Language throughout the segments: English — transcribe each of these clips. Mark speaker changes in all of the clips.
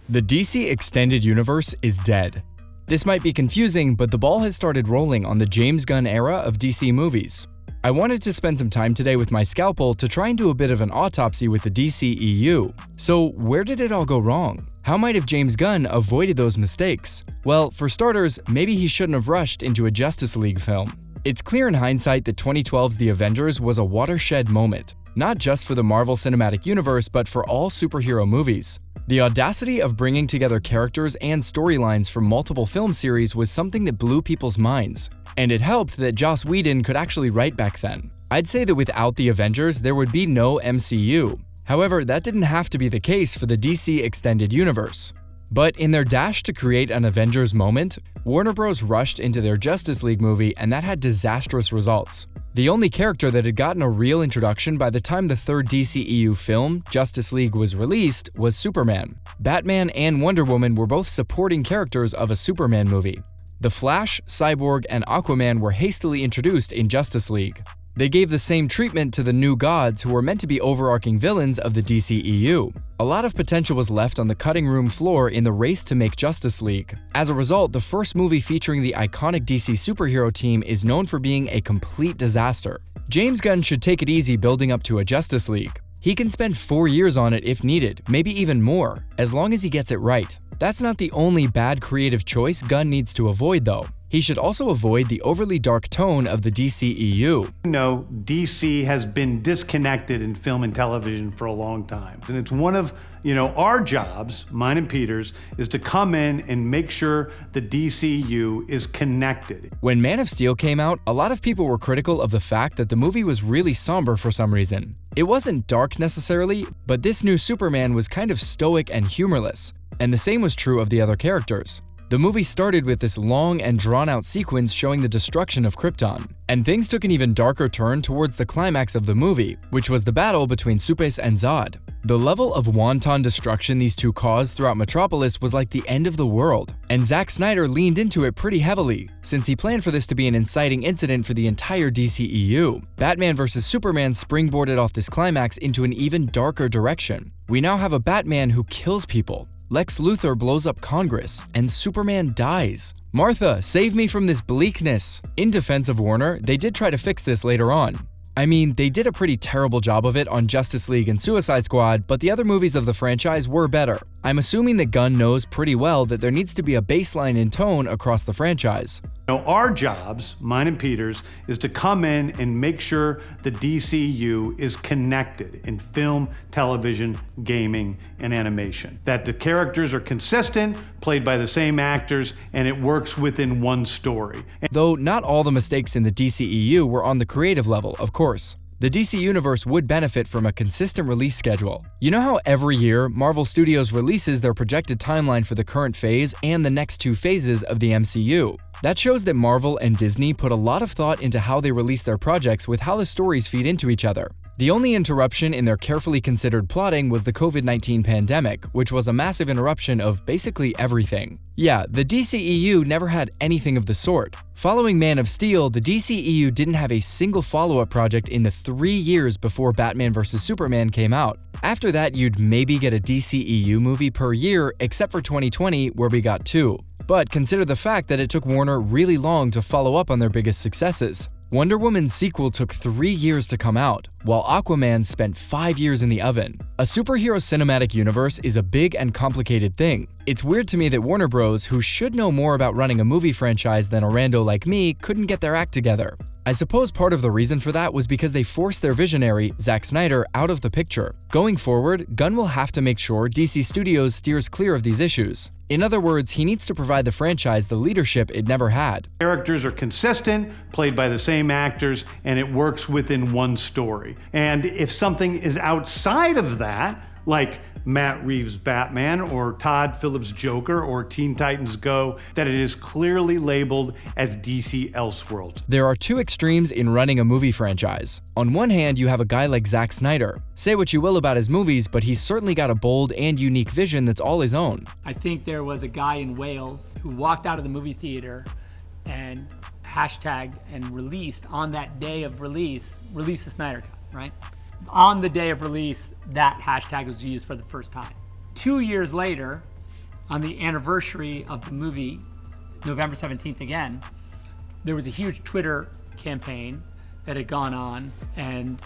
Speaker 1: The DC Extended Universe is dead. This might be confusing, but the ball has started rolling on the James Gunn era of DC movies. I wanted to spend some time today with my scalpel to try and do a bit of an autopsy with the DCEU. So where did it all go wrong? How might have James Gunn avoided those mistakes? Well, for starters, maybe he shouldn't have rushed into a Justice League film. It's clear in hindsight that 2012's The Avengers was a watershed moment, not just for the Marvel Cinematic Universe, but for all superhero movies. The audacity of bringing together characters and storylines from multiple film series was something that blew people's minds, and it helped that Joss Whedon could actually write back then. I'd say that without the Avengers, there would be no MCU. However, that didn't have to be the case for the DC Extended Universe. But in their dash to create an Avengers moment, Warner Bros. Rushed into their Justice League movie, and that had disastrous results. The only character that had gotten a real introduction by the time the third DCEU film, Justice League, was released was Superman. Batman and Wonder Woman were both supporting characters of a Superman movie. The Flash, Cyborg, and Aquaman were hastily introduced in Justice League. They gave the same treatment to the new gods who were meant to be overarching villains of the DCEU. A lot of potential was left on the cutting room floor in the race to make Justice League. As a result, the first movie featuring the iconic DC superhero team is known for being a complete disaster. James Gunn should take it easy building up to a Justice League. He can spend 4 years on it if needed, maybe even more, as long as he gets it right. That's not the only bad creative choice Gunn needs to avoid, though. He should also avoid the overly dark tone of the DCEU.
Speaker 2: No, DC has been disconnected in film and television for a long time. And it's one of, our jobs, mine and Peter's, is to come in and make sure the DCU is connected.
Speaker 1: When Man of Steel came out, a lot of people were critical of the fact that the movie was really somber for some reason. It wasn't dark necessarily, but this new Superman was kind of stoic and humorless, and the same was true of the other characters. The movie started with this long and drawn-out sequence showing the destruction of Krypton, and things took an even darker turn towards the climax of the movie, which was the battle between Supes and Zod. The level of wanton destruction these two caused throughout Metropolis was like the end of the world, and Zack Snyder leaned into it pretty heavily, since he planned for this to be an inciting incident for the entire DCEU. Batman vs. Superman springboarded off this climax into an even darker direction. We now have a Batman who kills people. Lex Luthor blows up Congress, and Superman dies. Martha, save me from this bleakness. In defense of Warner, they did try to fix this later on. I mean, they did a pretty terrible job of it on Justice League and Suicide Squad, but the other movies of the franchise were better. I'm assuming that Gunn knows pretty well that there needs to be a baseline in tone across the franchise.
Speaker 2: Our jobs, mine and Peter's, is to come in and make sure the DCU is connected in film, television, gaming, and animation. That the characters are consistent, played by the same actors, and it works within one story.
Speaker 1: Though not all the mistakes in the DCEU were on the creative level, of course. The DC Universe would benefit from a consistent release schedule. You know how every year, Marvel Studios releases their projected timeline for the current phase and the next 2 phases of the MCU? That shows that Marvel and Disney put a lot of thought into how they release their projects with how the stories feed into each other. The only interruption in their carefully considered plotting was the COVID-19 pandemic, which was a massive interruption of basically everything. Yeah, the DCEU never had anything of the sort. Following Man of Steel, the DCEU didn't have a single follow-up project in the 3 years before Batman vs. Superman came out. After that, you'd maybe get a DCEU movie per year, except for 2020, where we got 2. But consider the fact that it took Warner really long to follow up on their biggest successes. Wonder Woman's sequel took 3 years to come out, while Aquaman spent 5 years in the oven. A superhero cinematic universe is a big and complicated thing. It's weird to me that Warner Bros., who should know more about running a movie franchise than a rando like me, couldn't get their act together. I suppose part of the reason for that was because they forced their visionary, Zack Snyder, out of the picture. Going forward, Gunn will have to make sure DC Studios steers clear of these issues. In other words, he needs to provide the franchise the leadership it never had.
Speaker 2: Characters are consistent, played by the same actors, and it works within one story. And if something is outside of that, like Matt Reeves' Batman or Todd Phillips' Joker or Teen Titans Go, that it is clearly labeled as DC Elseworlds.
Speaker 1: There are 2 extremes in running a movie franchise. On one hand, you have a guy like Zack Snyder. Say what you will about his movies, but he's certainly got a bold and unique vision that's all his own.
Speaker 3: I think there was a guy in Wales who walked out of the movie theater and hashtagged and released on that day of release the Snyder Cut, right? On the day of release, that hashtag was used for the first time. 2 years later, on the anniversary of the movie, November 17th again, there was a huge Twitter campaign that had gone on and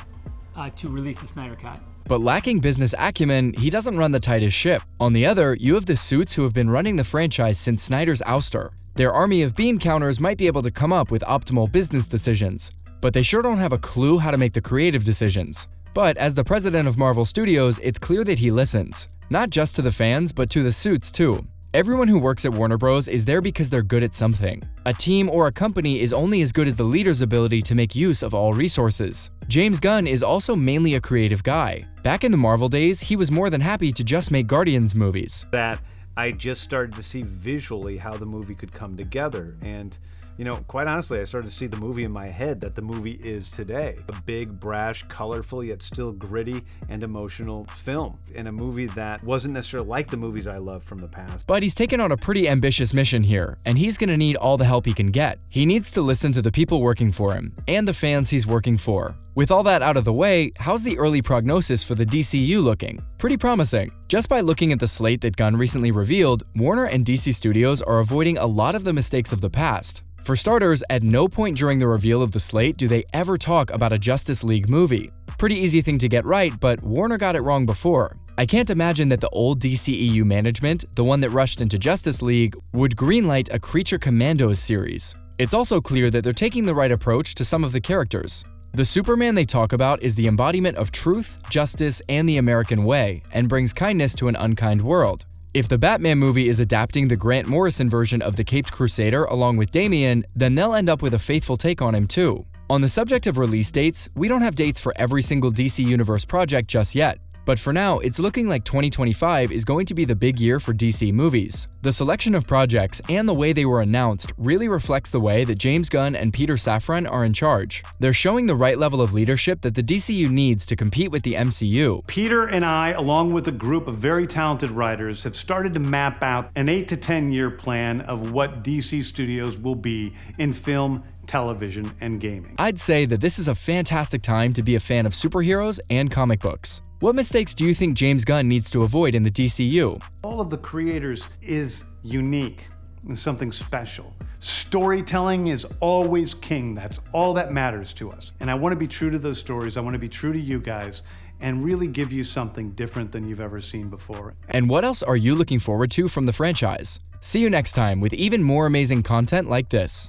Speaker 3: to release the Snyder Cut.
Speaker 1: But lacking business acumen, he doesn't run the tightest ship. On the other, you have the suits who have been running the franchise since Snyder's ouster. Their army of bean counters might be able to come up with optimal business decisions, but they sure don't have a clue how to make the creative decisions. But as the president of Marvel Studios, it's clear that he listens. Not just to the fans, but to the suits too. Everyone who works at Warner Bros. Is there because they're good at something. A team or a company is only as good as the leader's ability to make use of all resources. James Gunn is also mainly a creative guy. Back in the Marvel days, he was more than happy to just make Guardians movies.
Speaker 4: That I just started to see visually how the movie could come together. And, you know, quite honestly, I started to see the movie in my head that the movie is today. A big, brash, colorful, yet still gritty and emotional film. And a movie that wasn't necessarily like the movies I loved from the past.
Speaker 1: But he's taken on a pretty ambitious mission here, and he's gonna need all the help he can get. He needs to listen to the people working for him, and the fans he's working for. With all that out of the way, how's the early prognosis for the DCU looking? Pretty promising. Just by looking at the slate that Gunn recently revealed, Warner and DC Studios are avoiding a lot of the mistakes of the past. For starters, at no point during the reveal of the slate do they ever talk about a Justice League movie. Pretty easy thing to get right, but Warner got it wrong before. I can't imagine that the old DCEU management, the one that rushed into Justice League, would greenlight a Creature Commandos series. It's also clear that they're taking the right approach to some of the characters. The Superman they talk about is the embodiment of truth, justice, and the American way, and brings kindness to an unkind world. If the Batman movie is adapting the Grant Morrison version of the Caped Crusader along with Damian, then they'll end up with a faithful take on him too. On the subject of release dates, we don't have dates for every single DC Universe project just yet. But for now, it's looking like 2025 is going to be the big year for DC movies. The selection of projects and the way they were announced really reflects the way that James Gunn and Peter Safran are in charge. They're showing the right level of leadership that the DCU needs to compete with the MCU.
Speaker 2: Peter and I, along with a group of very talented writers, have started to map out an 8 to 10 year plan of what DC Studios will be in film, television, and gaming.
Speaker 1: I'd say that this is a fantastic time to be a fan of superheroes and comic books. What mistakes do you think James Gunn needs to avoid in the DCU?
Speaker 2: All of the creators is unique and something special. Storytelling is always king. That's all that matters to us. And I want to be true to those stories. I want to be true to you guys and really give you something different than you've ever seen before.
Speaker 1: And what else are you looking forward to from the franchise? See you next time with even more amazing content like this.